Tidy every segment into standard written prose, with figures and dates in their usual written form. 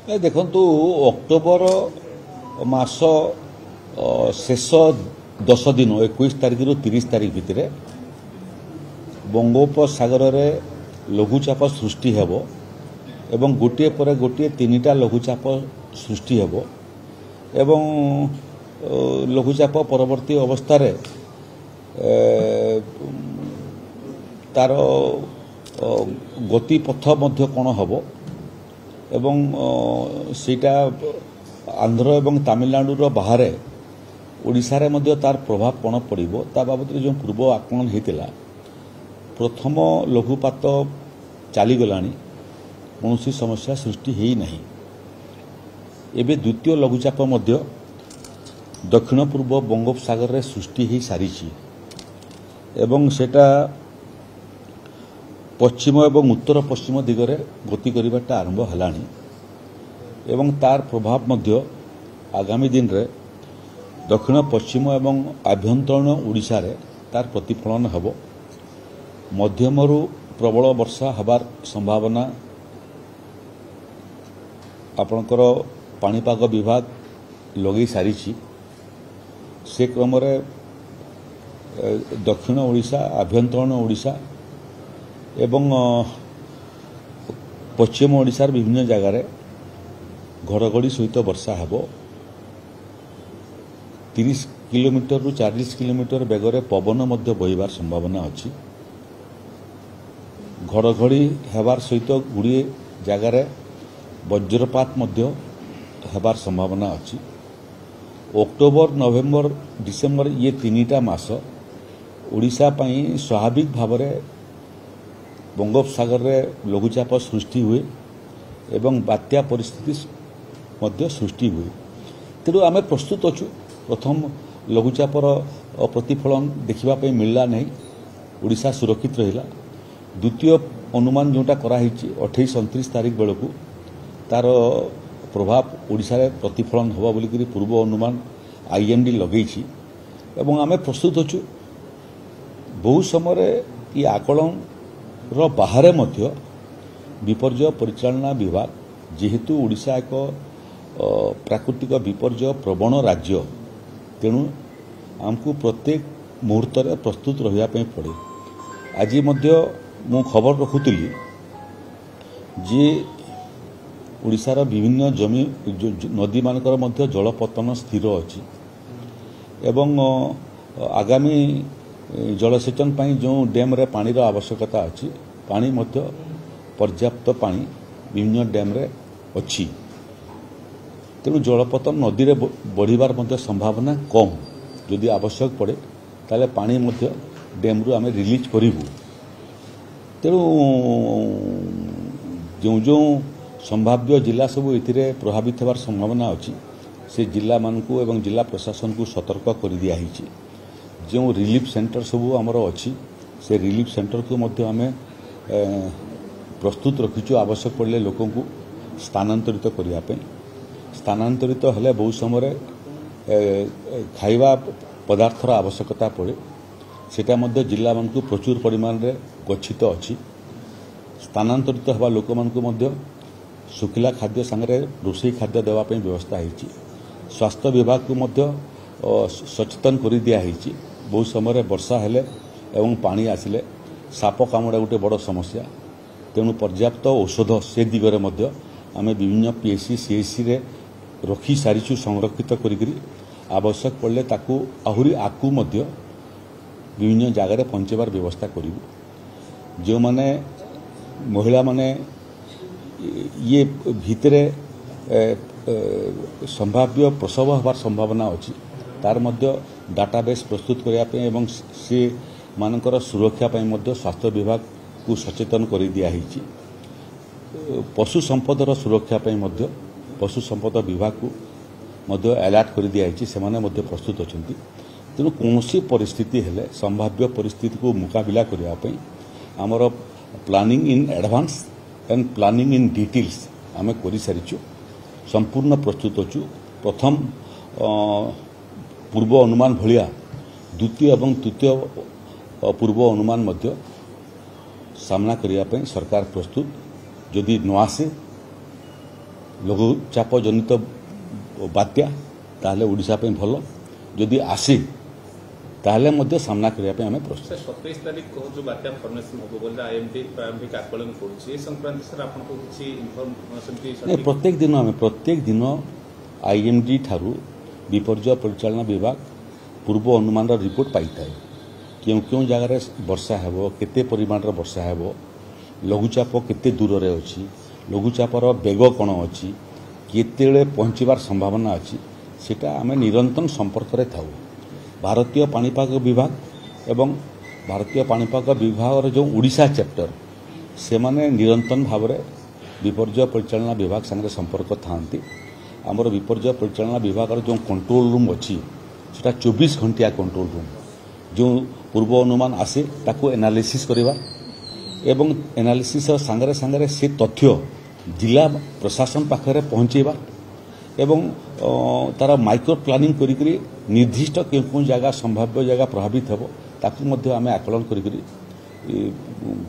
देखु अक्टोबर मास शेष 10 दिन 21 तारिख रु 30 तारिख भितर बंगोपसागर में लघुचाप सृष्टि हेबो एवं गोटे पर गोटे 3टा लघुचाप सृष्टि हेबो एवं लघुचाप परवर्ती अवस्था रे तार गतिपथ मध्य कौन हेबो एवं सीटा आंध्र एवं तमिलनाडु बाहर ओडिशा रे मध्य तार प्रभाव कौन पड़िबो ता बाबद जो पूर्व आकलन होता प्रथम लघुपात चलीगलानी कौन समस्या सृष्टि है नहीं एबे द्वितीय लघुचाप मध्य दक्षिण पूर्व बंगोपसागर रे सृष्टि हो सारी एवं सेटा पश्चिम एवं उत्तर पश्चिम दिगरे गति करिबाटा आरंभ हलानी एवं तार प्रभाव मध्य आगामी दिन रे दक्षिण पश्चिम एवं आभ्यंतरीण ओडिशा रे तार प्रतिफलन हेबो मध्यमरु प्रबल वर्षा हबार संभावना आपणकर पाणीपाग विभाग लगे सारी से क्रम रे दक्षिण ओडिशा आभ्यंतरीण ओडिशा एवं पश्चिम ओडिशार विभिन्न जगार घड़घड़ी सहित वर्षा हेबो 30 किलोमीटर रु 40 किलोमीटर बेगर पवन मध्य बहिबार संभावना अछि घड़घड़ी हेबार सहित गुड़िए जगार वज्रपात मध्य हेबार संभावना अछि अक्टोबर नवेम्बर डिसेम्बर ये 3टा मास ओडिशा पई स्वाभाविक भाव में बंगोपसागर रे लघुचाप सृष्टि हुए एवं बात्या परिस्थिति मध्य सृष्टि हुए तेणु आम प्रस्तुत अच्छु प्रथम लघुचापर प्रतिफलन देखा मिलला नहीं ओडिशा सुरक्षित रहिला द्वितीय अनुमान जोटा कराई 28-29 तारिख बेलू तार प्रभाव ओडिशा रे प्रतिफलन होबा बोलिकरी पूर्व अनुमान आईएमडी लगेई एवं आम प्रस्तुत अच्छु बहु समय ये आकलन रो बाहर मध्य विपर्य परिचालना विभाग जेहेतु ओडिशा एक प्राकृतिक विपर्य प्रवण राज्य तेणु आमको प्रत्येक मुहूर्त रे प्रस्तुत रहिया पई पड़े आज मध्य मु खबर रखुतली जे ओडिशार विभिन्न जमी नदी मानकर मध्य जलपतन स्थिर अछि एवं आगामी जलसेचन पाई जो डैम रे पानी रो आवश्यकता अछि पानी मध्य पर्याप्त पानी विभिन्न डैम रे अछि तेणु जलपतन नदी रे बढ़िबार मध्य संभावना कम यदि आवश्यक पड़े ताले पानी मध्य डैम रु आमे रिलीज करिवु तेणु जो जो संभाव्य जिला सब एथिरे प्रभावित होबार संभावना अछि से जिला मानकू एवं जिला प्रशासन को सतर्क कर दिया हिची जो रिलीफ सेंटर सब आमर अच्छी से रिलीफ सेंटर को मध्य आमे प्रस्तुत रखीचु आवश्यक पड़े लोक को स्थानांतरित करने स्थानांतरित हेले बहुत समय खाइबा पदार्थर आवश्यकता पड़े सेटा मध्य जिला मान को प्रचुर परिमाण रे गच्छित अच्छी स्थानांतरित होगा लोक मान को मध्य सुखिला खाद्य सांगे रोषेई खाद्य देवाई व्यवस्था होती स्वास्थ्य विभाग को मध्य सचेतन कर दिया बहुत समय वर्षा हेले एवं पानी आसिले साप कामुड़ा गोटे बड़ समस्या तेणु पर्याप्त औषध से दिगरे मध्य आमे विभिन्न पीएससी सीएससी रे रखी सारिछु संरक्षित करी आवश्यक पड़े ताकू आहुरी आकू मध्य विभिन्न जगार पहुँचबार व्यवस्था करूँ जो माने महिला माने ये भितरे संभाव्य प्रसव होबार संभावना अच्छी तार मध्य डाटाबेस प्रस्तुत करने एवं से मानकर सुरक्षा पाई मध्य स्वास्थ्य विभाग को सचेतन कर दिया पशु संपदर सुरक्षा पाई मध्य पशु संपद विभाग को मध्य अलर्ट कर दिया से माने मध्य प्रस्तुत अच्छा तेणु कौन परिस्थिति हेले संभाव्य परिस्थिति को मुकाबिला करने आमर planning in advance and planning in details आम कर सारी संपूर्ण प्रस्तुत अच्छु प्रथम पूर्व अनुमान भलिया द्वितीय एवं तृतीय पूर्व अनुमान मध्य सामना करने सरकार प्रस्तुत जदि न आसे ଲଘୁଚାପ ଜନିତ ବାତ୍ୟା ତାହେଲେ ଓଡ଼ିଶା ପାଇଁ ଭଲ, ଯଦି ଆସେ ତାହେଲେ ମଧ୍ୟ ସାମ୍ନା କରିବା ପାଇଁ ଆମେ ପ୍ରସ୍ତୁତ। 27 ତାରିଖ କହୁଛୁ ବାତ୍ୟା ଫର୍ମେସନ୍ ହେବ ବୋଲି ଆଇଏମ୍ଡି ପ୍ରାରମ୍ଭିକ ଆକଳନ କରୁଛି, ଏ ସଂକ୍ରାନ୍ତରେ ସାର୍ ଆପଣଙ୍କୁ କିଛି ଇନଫର୍ମେସନ୍? ପ୍ରତ୍ୟେକ ଦିନ ଆଇଏମ୍ଡି ଠାରୁ ବିପର୍ଯ୍ୟୟ ପରିଚାଳନା ବିଭାଗ ପୂର୍ବ ଅନୁମାନର ରିପୋର୍ଟ ପାଇଥାଏ। କେଉଁ କେଉଁ ଜାଗାରେ ବର୍ଷା ହେବ, କେତେ ପରିମାଣର ବର୍ଷା ହେବ, ଲଘୁଚାପ କେତେ ଦୂରରେ ଅଛି, ଲଘୁଚାପର ବେଗ କ'ଣ ଅଛି, କେତେବେଳେ ପହଞ୍ଚିବାର ସମ୍ଭାବନା ଅଛି, ସେଟା ଆମେ ନିରନ୍ତର ସମ୍ପର୍କରେ ଥାଉ। ଭାରତୀୟ ପାଣିପାଗ ବିଭାଗ ଏବଂ ଭାରତୀୟ ପାଣିପାଗ ବିଭାଗର ଯେଉଁ ଓଡ଼ିଶା ଚାପ୍ଟର ସେମାନେ ନିରନ୍ତର ଭାବରେ ବିପର୍ଯ୍ୟୟ ପରିଚାଳନା ବିଭାଗ ସାଙ୍ଗରେ ସମ୍ପର୍କ ଥାଆନ୍ତି। ଆମର ବିପର୍ଯ୍ୟୟ ପରିଚାଳନା ବିଭାଗର ଯେଉଁ କଣ୍ଟ୍ରୋଲ ରୁମ୍ ଅଛି ସେଟା 24 ଘଣ୍ଟିଆ କଣ୍ଟ୍ରୋଲ ରୁମ୍। ଯେଉଁ ପୂର୍ବ ଅନୁମାନ ଆସେ ତାକୁ ଏନାଲିସିସ୍ କରିବା ଏବଂ ଏନାଲିସିସ୍ର ସାଙ୍ଗରେ ସାଙ୍ଗରେ ସେ ତଥ୍ୟ ଜିଲ୍ଲା ପ୍ରଶାସନ ପାଖରେ ପହଞ୍ଚାଇବା ଏବଂ ତାର ମାଇକ୍ରୋ ପ୍ଲାନିଂ କରିକି ନିର୍ଦ୍ଦିଷ୍ଟ କେଉଁ କେଉଁ ଜାଗା ସମ୍ଭାବ୍ୟ ଜାଗା ପ୍ରଭାବିତ ହେବ ତାକୁ ମଧ୍ୟ ଆମେ ଆକଳନ କରିକି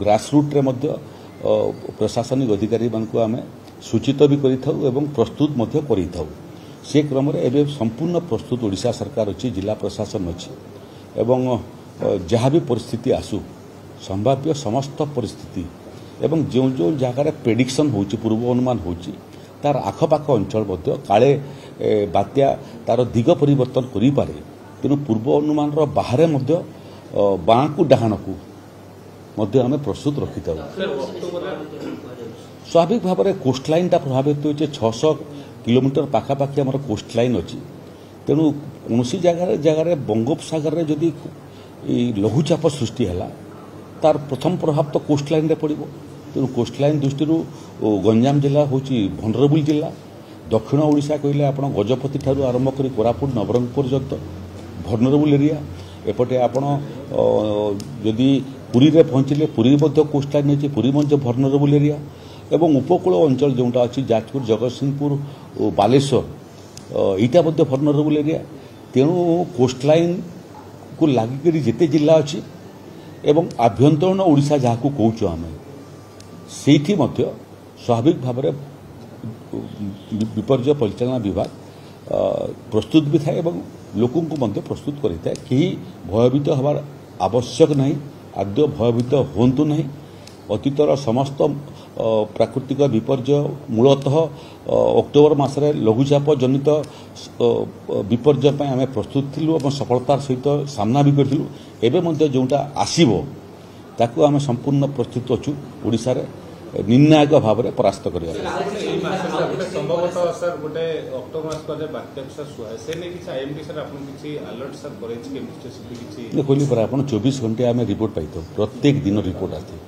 ଗ୍ରାସରୁଟ୍ରେ ମଧ୍ୟ ପ୍ରଶାସନିକ ଅଧିକାରୀମାନଙ୍କୁ ଆମେ ସୂଚିତ ବି କରିଥାଉ ଏବଂ ପ୍ରସ୍ତୁତ ମଧ୍ୟ କରିଥାଉ। ସେ କ୍ରମରେ ଏବେ ସମ୍ପୂର୍ଣ୍ଣ ପ୍ରସ୍ତୁତ ଓଡ଼ିଶା ସରକାର ଅଛି, ଜିଲ୍ଲା ପ୍ରଶାସନ ଅଛି ଏବଂ ଯାହା ବି ପରିସ୍ଥିତି ଆସୁ ସମ୍ଭାବ୍ୟ ସମସ୍ତ ପରିସ୍ଥିତି ଏବଂ ଯେଉଁ ଯେଉଁ ଜାଗାରେ ପ୍ରେଡିକ୍ସନ୍ ହେଉଛି ପୂର୍ବ ଅନୁମାନ ହେଉଛି ତାର ଆଖପାଖ ଅଞ୍ଚଳ ମଧ୍ୟ କାଳେ ବାତ୍ୟା ତାର ଦିଗ ପରିବର୍ତ୍ତନ କରିପାରେ, ତେଣୁ ପୂର୍ବ ଅନୁମାନର ବାହାରେ ମଧ୍ୟ ବାଁକୁ ଡାହାଣକୁ ମଧ୍ୟ ଆମେ ପ୍ରସ୍ତୁତ ରଖିଥାଉ। ସ୍ୱାଭାବିକ ଭାବରେ କୋଷ୍ଟଲାଇନ୍ଟା ପ୍ରଭାବିତ ହେଉଛି, 600 କିଲୋମିଟର ପାଖାପାଖି ଆମର କୋଷ୍ଟଲାଇନ୍ ଅଛି। ତେଣୁ କୌଣସି ଜାଗାରେ ବଙ୍ଗୋପସାଗରରେ ଯଦି ଲଘୁଚାପ ସୃଷ୍ଟି ହେଲା ତାର ପ୍ରଥମ ପ୍ରଭାବ ତ କୋଷ୍ଟଲାଇନ୍ରେ ପଡ଼ିବ। ତେଣୁ କୋଷ୍ଟଲାଇନ୍ ଦୃଷ୍ଟିରୁ ଗଞ୍ଜାମ ଜିଲ୍ଲା ହେଉଛି ଭନରେବୁଲ୍ ଜିଲ୍ଲା। ଦକ୍ଷିଣ ଓଡ଼ିଶା କହିଲେ ଆପଣ ଗଜପତି ଠାରୁ ଆରମ୍ଭ କରି କୋରାପୁଟ ନବରଙ୍ଗପୁର ପର୍ଯ୍ୟନ୍ତ ଭନରେବୁଲ୍ ଏରିଆ। ଏପଟେ ଆପଣ ଯଦି ପୁରୀରେ ପହଞ୍ଚିଲେ ପୁରୀ ମଧ୍ୟ କୋଷ୍ଟଲାଇନ୍ ଅଛି, ପୁରୀ ମଧ୍ୟ ଭନରେବୁଲ୍ ଏରିଆ ଏବଂ ଉପକୂଳ ଅଞ୍ଚଳ ଯେଉଁଟା ଅଛି ଯାଜପୁର, ଜଗତସିଂହପୁର ଓ ବାଲେଶ୍ୱର ଏଇଟା ମଧ୍ୟ ଭଲନରେବୁଲ୍ ଏରିଆ। ତେଣୁ କୋଷ୍ଟଲାଇନ୍କୁ ଲାଗିକରି ଯେତେ ଜିଲ୍ଲା ଅଛି ଏବଂ ଆଭ୍ୟନ୍ତରୀଣ ଓଡ଼ିଶା ଯାହାକୁ କହୁଛୁ ଆମେ ସେଇଠି ମଧ୍ୟ ସ୍ୱାଭାବିକ ଭାବରେ ବିପର୍ଯ୍ୟୟ ପରିଚାଳନା ବିଭାଗ ପ୍ରସ୍ତୁତ ବି ଥାଏ ଏବଂ ଲୋକଙ୍କୁ ମଧ୍ୟ ପ୍ରସ୍ତୁତ କରିଥାଏ। କେହି ଭୟଭୀତ ହେବାର ଆବଶ୍ୟକ ନାହିଁ, ଆଦୌ ଭୟଭୀତ ହୁଅନ୍ତୁ ନାହିଁ। ଅତୀତର ସମସ୍ତ ପ୍ରାକୃତିକ ବିପର୍ଯ୍ୟୟ ମୂଳତଃ ଅକ୍ଟୋବର ମାସରେ ଲଘୁଚାପ ଜନିତ ବିପର୍ଯ୍ୟୟ ପାଇଁ ଆମେ ପ୍ରସ୍ତୁତ ଥିଲୁ ଏବଂ ସଫଳତାର ସହିତ ସାମ୍ନା ବି କରିଥିଲୁ। ଏବେ ମଧ୍ୟ ଯେଉଁଟା ଆସିବ ତାକୁ ଆମେ ସମ୍ପୂର୍ଣ୍ଣ ପ୍ରସ୍ତୁତ ଅଛୁ ଓଡ଼ିଶାରେ ନିର୍ଣ୍ଣାୟକ ଭାବରେ ପରାସ୍ତ କରିବା। ସମ୍ଭବତଃ ସାର୍ ଗୋଟେ ଅକ୍ଟୋବର ମାସ ପରେ ବାତ୍ୟା ସାର୍ ସୁହାଏ ସେ ନେଇ କିଛି ଆଇଏମ୍ଡି ସାର୍ ଆପଣ କିଛି ଆଲର୍ଟ ସାର୍ କରେଇଛି କେମିତି କିଛି କହିଲି ପରା ଆପଣ 24 ଘଣ୍ଟିଆ ଆମେ ରିପୋର୍ଟ ପାଇଥାଉ, ପ୍ରତ୍ୟେକ ଦିନ ରିପୋର୍ଟ ଆସିଥାଏ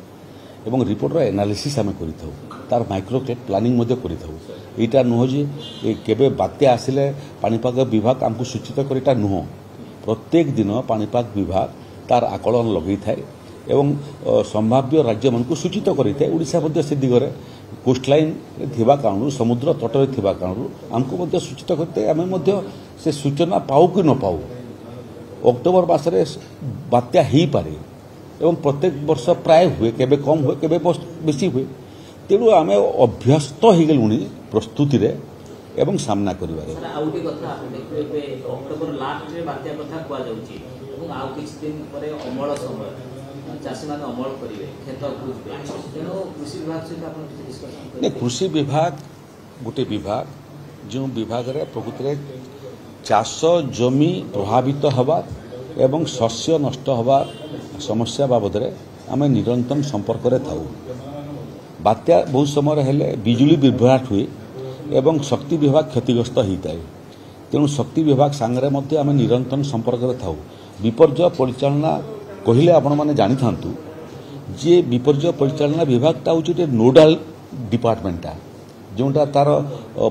ଏବଂ ରିପୋର୍ଟର ଏନାଲିସିସ୍ ଆମେ କରିଥାଉ, ତାର ମାଇକ୍ରୋ ପ୍ଲାନିଂ ମଧ୍ୟ କରିଥାଉ। ଏଇଟା ନୁହଁ ଯେ କେବେ ବାତ୍ୟା ଆସିଲେ ପାଣିପାଗ ବିଭାଗ ଆମକୁ ସୂଚିତ କରେ, ଏଇଟା ନୁହଁ। ପ୍ରତ୍ୟେକ ଦିନ ପାଣିପାଗ ବିଭାଗ ତାର ଆକଳନ ଲଗାଇଥାଏ ଏବଂ ସମ୍ଭାବ୍ୟ ରାଜ୍ୟମାନଙ୍କୁ ସୂଚିତ କରିଥାଏ। ଓଡ଼ିଶା ମଧ୍ୟ ସେ ଦିଗରେ କୋଷ୍ଟଲାଇନ୍ରେ ଥିବା କାରଣରୁ ସମୁଦ୍ର ତଟରେ ଥିବା କାରଣରୁ ଆମକୁ ମଧ୍ୟ ସୂଚିତ କରିଥାଏ। ଆମେ ମଧ୍ୟ ସେ ସୂଚନା ପାଉ କି ନ ପାଉ ଅକ୍ଟୋବର ମାସରେ ବାତ୍ୟା ହେଇପାରେ ଏବଂ ପ୍ରତ୍ୟେକ ବର୍ଷ ପ୍ରାୟ ହୁଏ, କେବେ କମ୍ ହୁଏ, କେବେ ବେଶୀ ହୁଏ। ତେଣୁ ଆମେ ଅଭ୍ୟସ୍ତ ହୋଇଗଲୁଣି ପ୍ରସ୍ତୁତିରେ ଏବଂ ସାମ୍ନା କରିବାରେ। ଆଉ ଗୋଟେ କଥା ଦେଖିବେ ଅକ୍ଟୋବର ଲାଷ୍ଟରେ ବାତ୍ୟା କଥା କୁହାଯାଉଛି ଏବଂ ଆଉ କିଛି ଦିନ ପରେ ଅମଳ ସମୟ ଚାଷୀମାନେ ଅମଳ କରିବେ, କ୍ଷେତ ବୁଝିବେ, ତେଣୁ କୃଷି ବିଭାଗ ସହିତ ଆପଣ କିଛି ଡିସ୍କସନ୍ କରିବେ? କୃଷି ବିଭାଗ ଗୋଟେ ବିଭାଗ ଯେଉଁ ବିଭାଗରେ ପ୍ରକୃତରେ ଚାଷ ଜମି ପ୍ରଭାବିତ ହେବା ଏବଂ ଶସ୍ୟ ନଷ୍ଟ ହେବା ସମସ୍ୟା ବାବଦରେ ଆମେ ନିରନ୍ତର ସମ୍ପର୍କରେ ଥାଉ। ବାତ୍ୟା ବହୁତ ସମୟରେ ହେଲେ ବିଜୁଳି ବିଭ୍ରାଟ ହୁଏ ଏବଂ ଶକ୍ତି ବିଭାଗ କ୍ଷତିଗ୍ରସ୍ତ ହୋଇଥାଏ। ତେଣୁ ଶକ୍ତି ବିଭାଗ ସାଙ୍ଗରେ ମଧ୍ୟ ଆମେ ନିରନ୍ତର ସମ୍ପର୍କରେ ଥାଉ। ବିପର୍ଯ୍ୟୟ ପରିଚାଳନା କହିଲେ ଆପଣମାନେ ଜାଣିଥାନ୍ତୁ ଯେ ବିପର୍ଯ୍ୟୟ ପରିଚାଳନା ବିଭାଗଟା ହେଉଛି ଗୋଟେ ନୋଡାଲ ଡିପାର୍ଟମେଣ୍ଟଟା ଯେଉଁଟା ତାର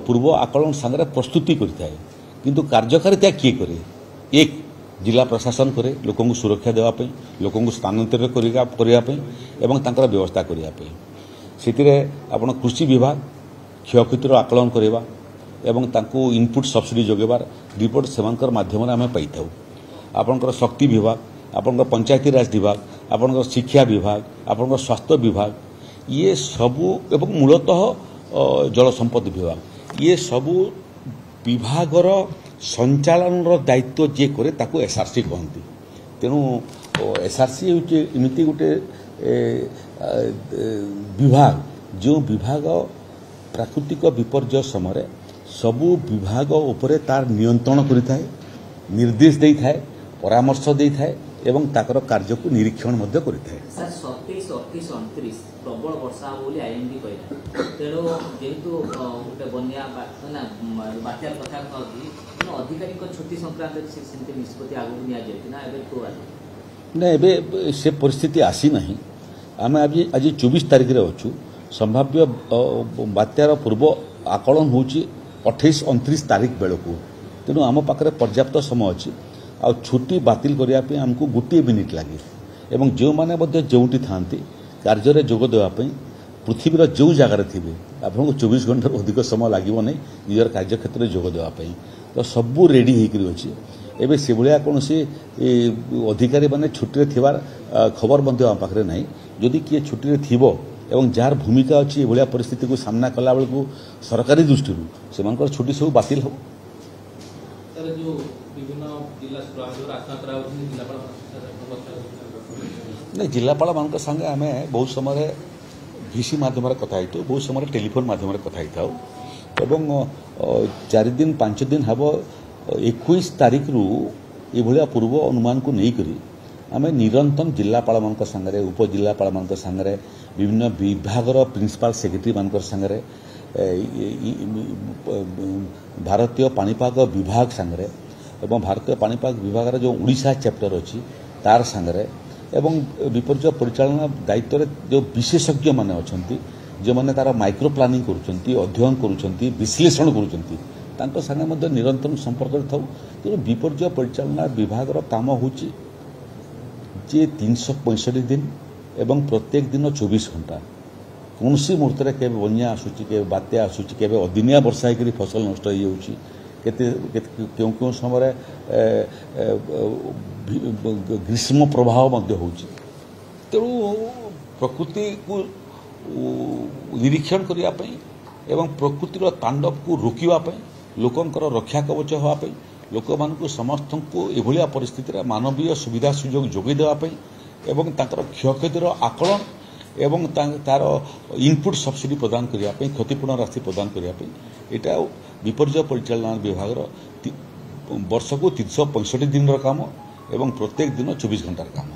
ପୂର୍ବ ଆକଳନ ସାଙ୍ଗରେ ପ୍ରସ୍ତୁତି କରିଥାଏ, କିନ୍ତୁ କାର୍ଯ୍ୟକାରିତା କିଏ କରେ? ଏକ ଜିଲ୍ଲା ପ୍ରଶାସନ କରେ ଲୋକଙ୍କୁ ସୁରକ୍ଷା ଦେବା ପାଇଁ, ଲୋକଙ୍କୁ ସ୍ଥାନାନ୍ତରିତ କରିବା ପାଇଁ ଏବଂ ତାଙ୍କର ବ୍ୟବସ୍ଥା କରିବା ପାଇଁ। ସେଥିରେ ଆପଣ କୃଷି ବିଭାଗ କ୍ଷୟକ୍ଷତିର ଆକଳନ କରିବା ଏବଂ ତାଙ୍କୁ ଇନପୁଟ୍ ସବସିଡି ଯୋଗାଇବାର ରିପୋର୍ଟ ସେମାନଙ୍କର ମାଧ୍ୟମରେ ଆମେ ପାଇଥାଉ। ଆପଣଙ୍କର ଶକ୍ତି ବିଭାଗ, ଆପଣଙ୍କର ପଞ୍ଚାୟती ରାଜ ବିଭାଗ, ଆପଣଙ୍କର ଶିକ୍ଷା ବିଭାଗ, ଆପଣଙ୍କର ସ୍ୱାସ୍ଥ୍ୟ ବିଭାଗ, ଇଏ ସବୁ ଏବଂ ମୂଳତଃ ଜଳସମ୍ପଦ ବିଭାଗ ये सबू विभागर संचालन दायित्व जे करे ताकू एसआरसी कहती तेणु एसआरसी हूँ एमती गोटे विभाग जो विभाग प्राकृतिक विपर्यय समय सबू विभाग उपरे तार नियंत्रण करिथाए निर्देश दे थाए परामर्श दे थाए एवं ताकर कार्य को निरीक्षण मध्य करिथाए। सर 27, 28, 29 प्रबल वर्षा बोली आईएमडी कहला तेणु जेहेतु गोटे बन्या बात्या कथा कहती अधिकारी छुट्टी संक्रांत से निष्पत्ति आगु नि ना से परिस्थिति आसी ना आम आज 24 तारिख रे अच्छु संभाव्य बात्यार पूर्व आकलन हूँ 28, 29 तारिख बेलू तेणु आम पाखे पर्याप्त समय अच्छी आ छुट्टी बातिल करने आमको गोटे मिनिट लगे एवं जो मैंने जो था कार्य जोग देवाई पृथ्वीर जो जगार थे आपको 24 घंटा अधिक समय लगे नहीं निजर कार्य क्षेत्र में जोग देवाई तो सबू रेडी होकर अच्छे एवं से भाया कौन सी अधिकारी मैंने छुट्टी थिबार खबर आम पाखे ना जदि किए छुट्टी थी एवं जार भूमिका अच्छी ये परिस्थिति को सामना कला बेलू सरकारी दृष्टि से छुट्टी सब बातिल हो। नहीं जिलापाल मान संगे आम बहुत समय भिसी मध्यम कथा बहुत समय टेलीफोन मध्यम कथा एवं 4 दिन 5 दिन हम 21 तारिख रु ये पूर्व अनुमान को लेकर आम निरंतर जिलापाल मान संगे उपजिलापाल मान संगे विभिन्न विभागर प्रिंसिपाल सेक्रेटरी मान संगे भारतीय पाणीपाग विभाग संगे एवं भारतीय पाणीपाग विभाग जो उड़ीसा चैप्टर अच्छी तार संगे एवं विपर्य परिचालना दायित्व जो विशेषज्ञ माने अच्छा जो मैंने तार माइक्रो प्लानिंग करुँच अध्ययन करुँच विश्लेषण करुँच संगे निरंतर संपर्क था तेणु विपर्य परिचालना विभाग काम हूँ जे 365 दिन एवं प्रत्येक दिन 24 घंटा कौन सी मुहूर्त के बन्या आसूची के बात्या आसूची के अदिनिया वर्षा होकर फसल नष्ट हो क्यों समय ग्रीष्म प्रभाव हो तेणु प्रकृति को निरीक्षण करने एवं प्रकृतिर तांडव को रोकवाई लोकंकर रक्षा कवच होगापी लोक मान समस्त को यह परिस्थिति मानवीय सुविधा सुजोग जोगे देवाई एवं तांकर क्षयक्षतिर आकलन एवं तार इनपुट सब्सिडी प्रदान करने क्षतिपूर्ण राशि प्रदान करने यहाँ विपर्य परिचालना विभाग वर्ष को 365 दिन काम एवं प्रत्येक दिन 24 घंटार काम।